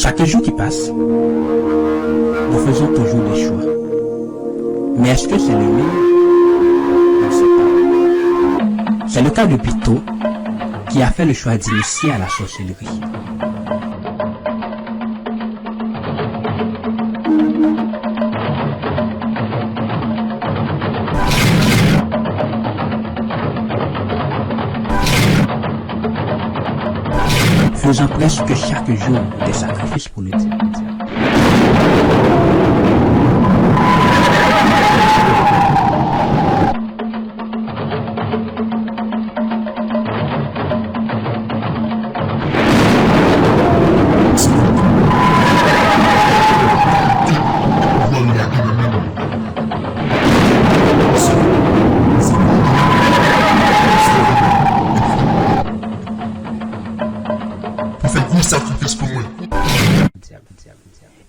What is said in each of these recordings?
Chaque jour qui passe, nous faisons toujours des choix. Mais est-ce que c'est le même? On ne sait pas. C'est le cas de Pito, qui a fait le choix d'initier à la sorcellerie. Faisant presque chaque jour des sacrifices pour le diable.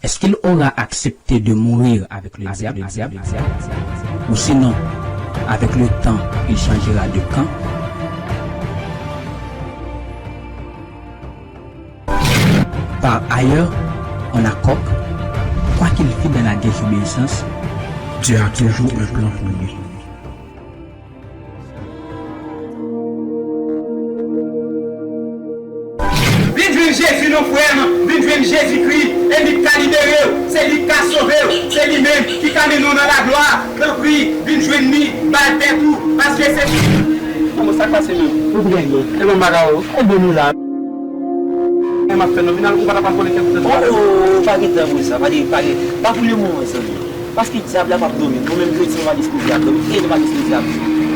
Est-ce qu'il aura accepté de mourir avec le diable, ou sinon, avec le temps, il changera de camp? Par ailleurs, on a Coq, quoi qu'il fit dans la désobéissance, Dieu a toujours un plan pour lui. Jésus nous frère, vive Jésus-Christ, et lui qui a libéré, c'est lui qui a sauvé, c'est lui-même qui a mis nous dans la gloire. Donc oui, vive jouer nous, battre tout, parce que c'est... Comment ça passe nous? Vous bien, et le marao, et de nous là. Et ma frère, nous venons pas pour les quelques temps. Oh, pas de temps pour ça, pas pour le moment, ça. Parce que le diable n'a pas dormi, nous-mêmes chrétiens, on va discuter diable, et on va discuter diable.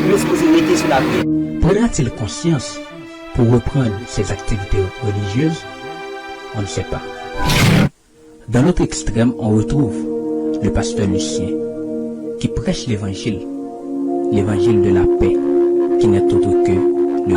Nous se poser des questions sur la vie. Prendra-t-il conscience pour reprendre ses activités religieuses? On ne sait pas. Dans l'autre extrême, on retrouve le pasteur Lucien qui prêche l'évangile de la paix, qui n'est autre que le...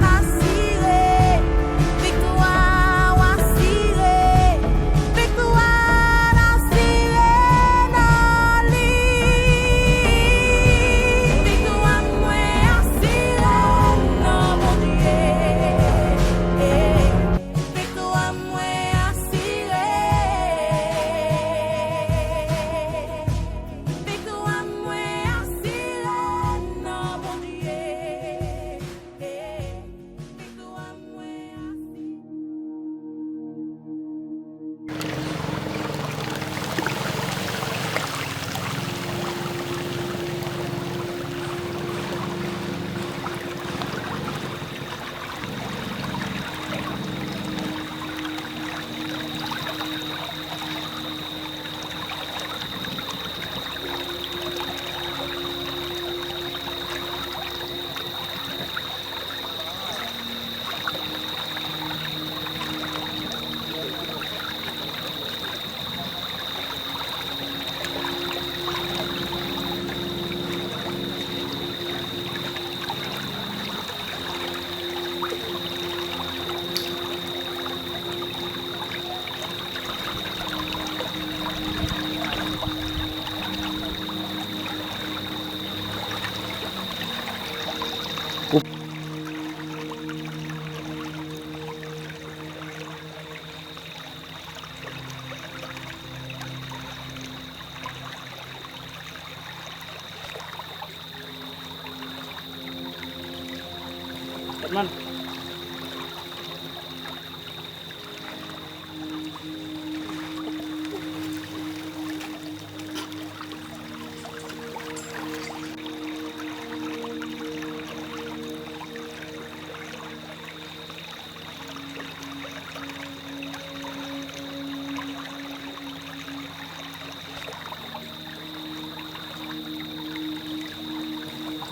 Batman.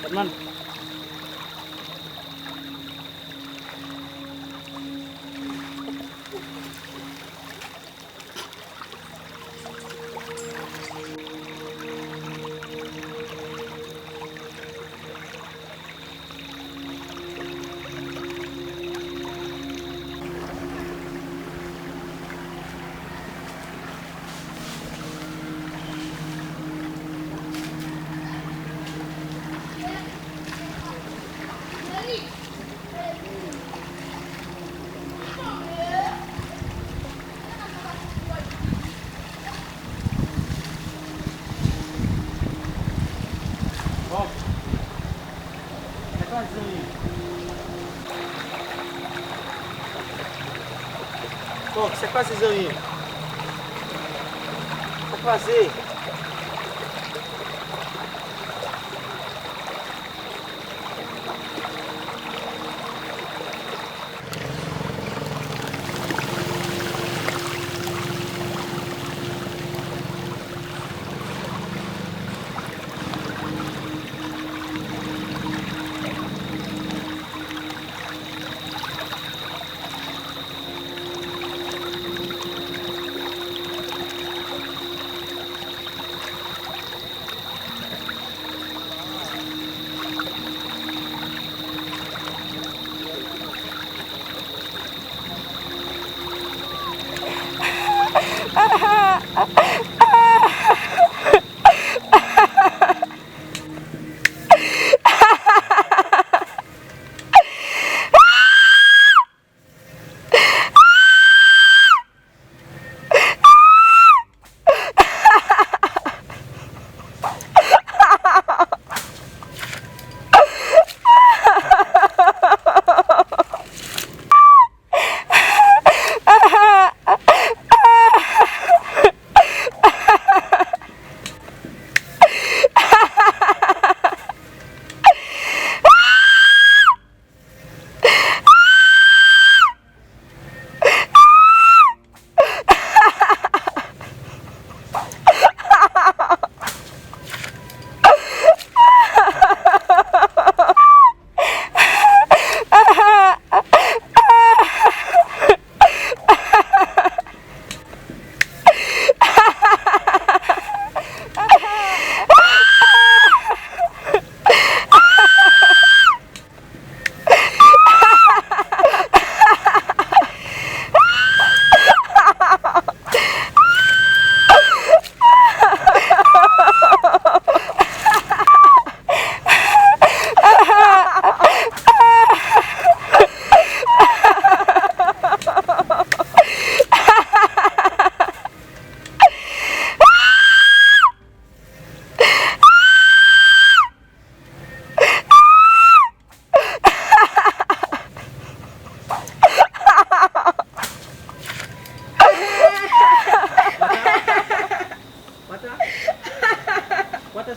Batman. Bom, o que você faz, Zezinho? O que fazer?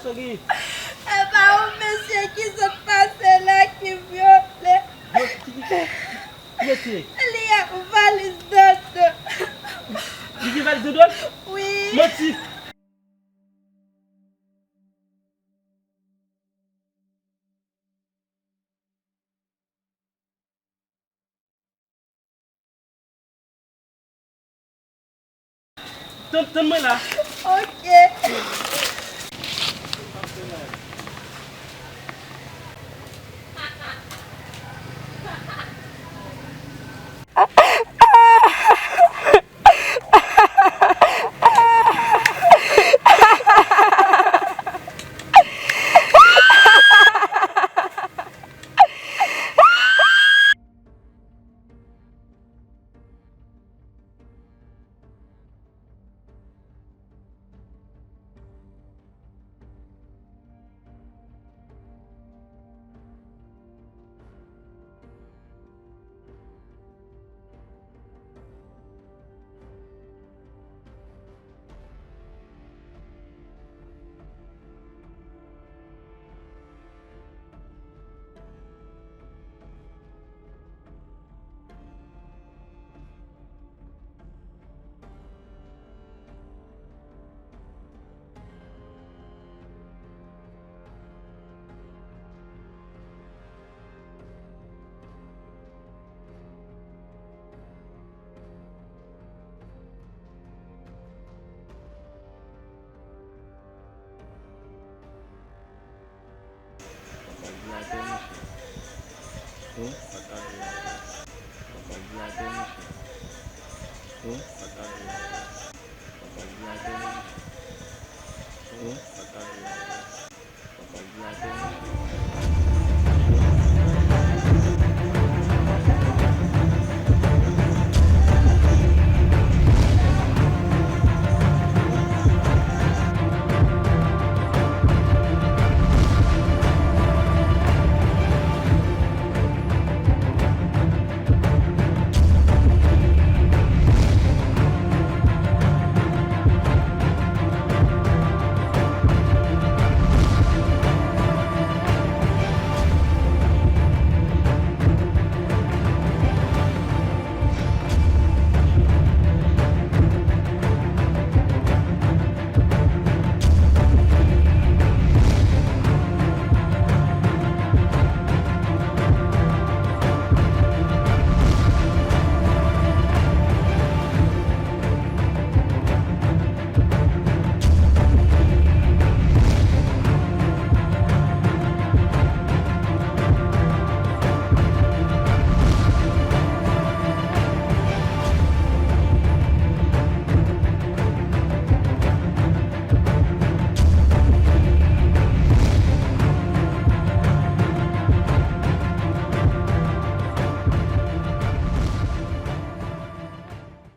Eh ben, oh, monsieur, qui se passe là, qui viole? Il y a une valise d'autre. Il y a valise d'autre? Oui. Motif. Donne-moi là. Ok. Papa